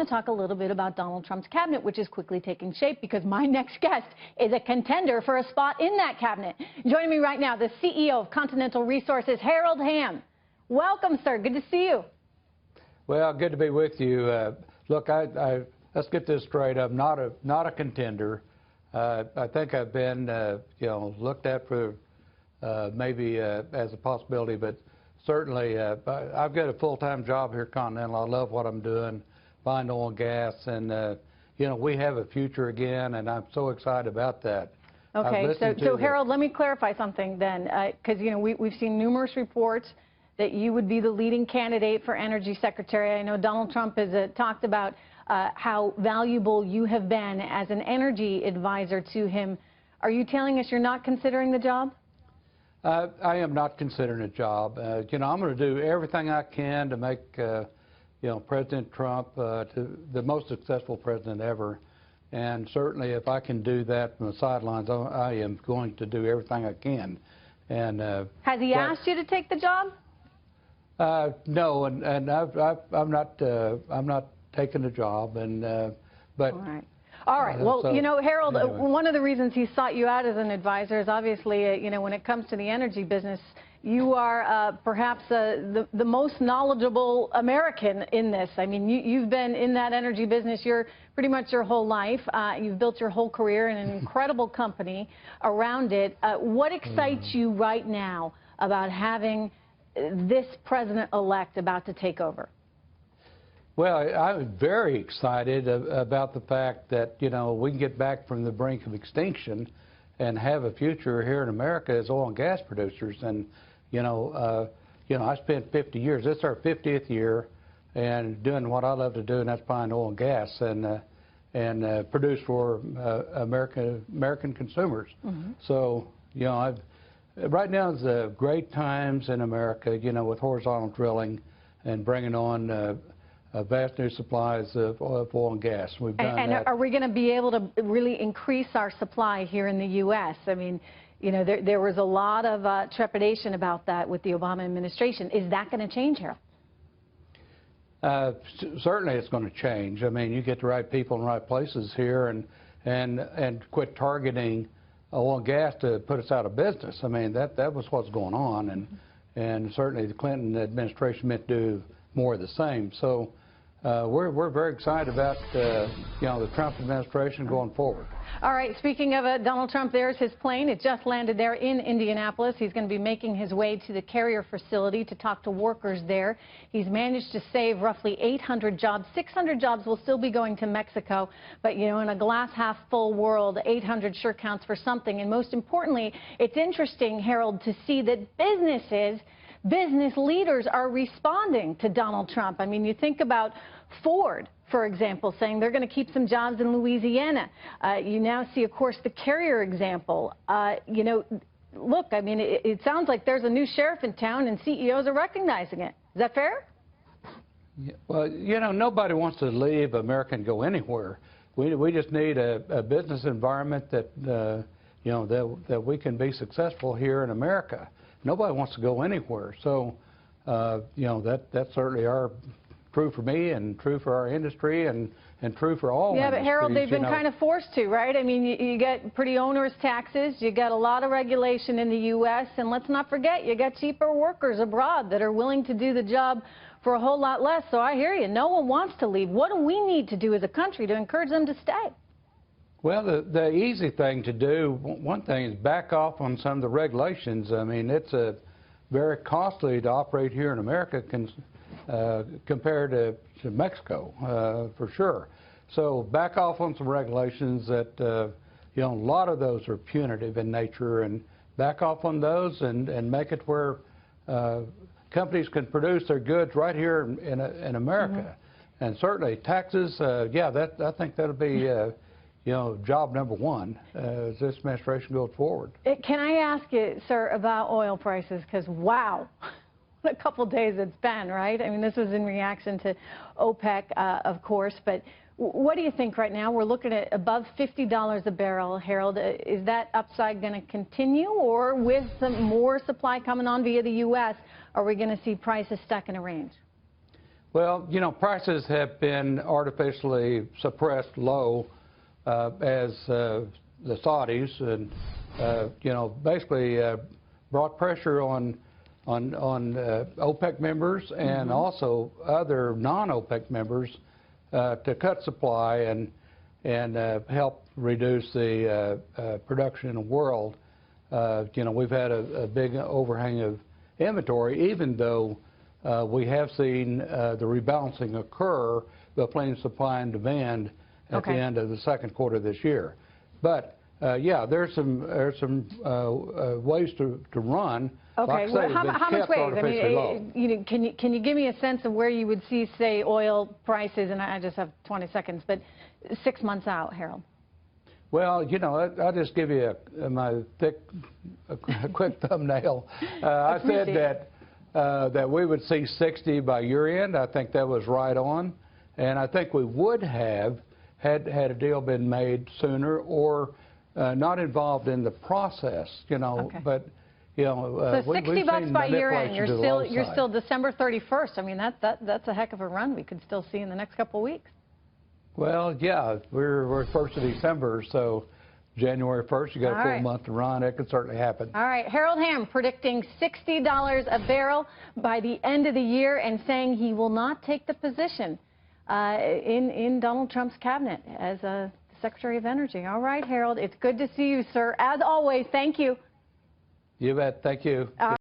to talk a little bit about Donald Trump's cabinet, which is quickly taking shape because my next guest is a contender for a spot in that cabinet. Joining me right now, the CEO of Continental Resources, Harold Hamm. Welcome, sir. Good to see you. Well, good to be with you. Look, let's get this straight. I'm not a contender. I think I've been, looked at for maybe as a possibility, but certainly I've got a full-time job here at Continental. I love what I'm doing, buying oil and gas, and we have a future again, and I'm so excited about that. Okay, so Harold, let me clarify something then, because we've seen numerous reports that you would be the leading candidate for Energy Secretary. I know Donald Trump has talked about how valuable you have been as an energy advisor to him. Are you telling us you're not considering the job? I am not considering a job. I'm going to do everything I can to make, President Trump the most successful president ever. And certainly, if I can do that from the sidelines, I am going to do everything I can. And has he asked you to take the job? No, and I'm not taking the job. And but. All right. All right. Well, Harold, anyway. One of the reasons he sought you out as an advisor is obviously, when it comes to the energy business, you are perhaps the most knowledgeable American in this. I mean, you've been in that energy business pretty much your whole life. You've built your whole career in an incredible company around it. What excites you right now about having this president-elect about to take over? Well, I'm very excited about the fact that, we can get back from the brink of extinction and have a future here in America as oil and gas producers. And, I spent 50 years. This is our 50th year and doing what I love to do, and that's buying oil and gas and produce for American consumers. Mm-hmm. So, right now is great times in America, with horizontal drilling and bringing on vast new supplies of oil and gas. We've done that. Are we going to be able to really increase our supply here in the U.S.? I mean, there was a lot of trepidation about that with the Obama administration. Is that going to change, Harold? Certainly it's going to change. I mean, you get the right people in the right places here and quit targeting oil and gas to put us out of business. I mean, that was what's going on, and certainly the Clinton administration meant to do more of the same. So we're very excited about the Trump administration going forward. All right, speaking of Donald Trump, there's his plane. It just landed there in Indianapolis. He's going to be making his way to the Carrier facility to talk to workers there. He's managed to save roughly 800 jobs. 600 jobs will still be going to Mexico, but in a glass half full world, 800 sure counts for something. And most importantly, it's interesting, Harold, to see that business leaders are responding to Donald Trump. I mean, you think about Ford, for example, saying they're going to keep some jobs in Louisiana. You now see, of course, the Carrier example. Look, I mean, it sounds like there's a new sheriff in town and CEOs are recognizing it. Is that fair? Yeah, well, nobody wants to leave America and go anywhere. We just need a business environment that, that we can be successful here in America. Nobody wants to go anywhere. So, that's certainly true for me and true for our industry and true for all industries. Yeah, but Harold, they've been kind of forced to, right? I mean, you get pretty onerous taxes. You got a lot of regulation in the U.S. And let's not forget, you got cheaper workers abroad that are willing to do the job for a whole lot less. So I hear you. No one wants to leave. What do we need to do as a country to encourage them to stay? Well, the easy thing to do, one thing is back off on some of the regulations. I mean, it's very costly to operate here in America compared to Mexico, for sure. So back off on some regulations that, a lot of those are punitive in nature, and back off on those and make it where companies can produce their goods right here in America. Mm-hmm. And certainly taxes, I think that'll be job number one as this administration goes forward. Can I ask you, sir, about oil prices? Because, wow, what a couple days it's been, right? I mean, this was in reaction to OPEC, of course. But what do you think right now? We're looking at above $50 a barrel, Harold. Is that upside going to continue? Or with some more supply coming on via the U.S., are we going to see prices stuck in a range? Well, you know, prices have been artificially suppressed low as the Saudis and, you know, basically brought pressure on OPEC members and also other non-OPEC members to cut supply and help reduce the production in the world. You know, we've had a big overhang of inventory, even though we have seen the rebalancing occur between supply and demand at the end of the second quarter this year. But yeah, there's some ways to run. Okay, like well, how much ways? I mean, you know, can you give me a sense of where you would see, say, oil prices? And I just have 20 seconds, but 6 months out, Harold. Well, you know, I'll just give you my quick thumbnail. I said that we would see 60 by year end. I think that was right on, and I think we would have had a deal been made sooner or not involved in the process. You know, but you know, so $60 by year end. You're still December 31st. I mean, that's a heck of a run we could still see in the next couple of weeks. Well, yeah, we're 1st of December, so January 1st, you got a full month to run. It could certainly happen. All right, Harold Hamm predicting $60 a barrel by the end of the year and saying he will not take the position in Donald Trump's cabinet as a Secretary of Energy. All right, Harold, it's good to see you, sir. As always, thank you. You bet. Thank you.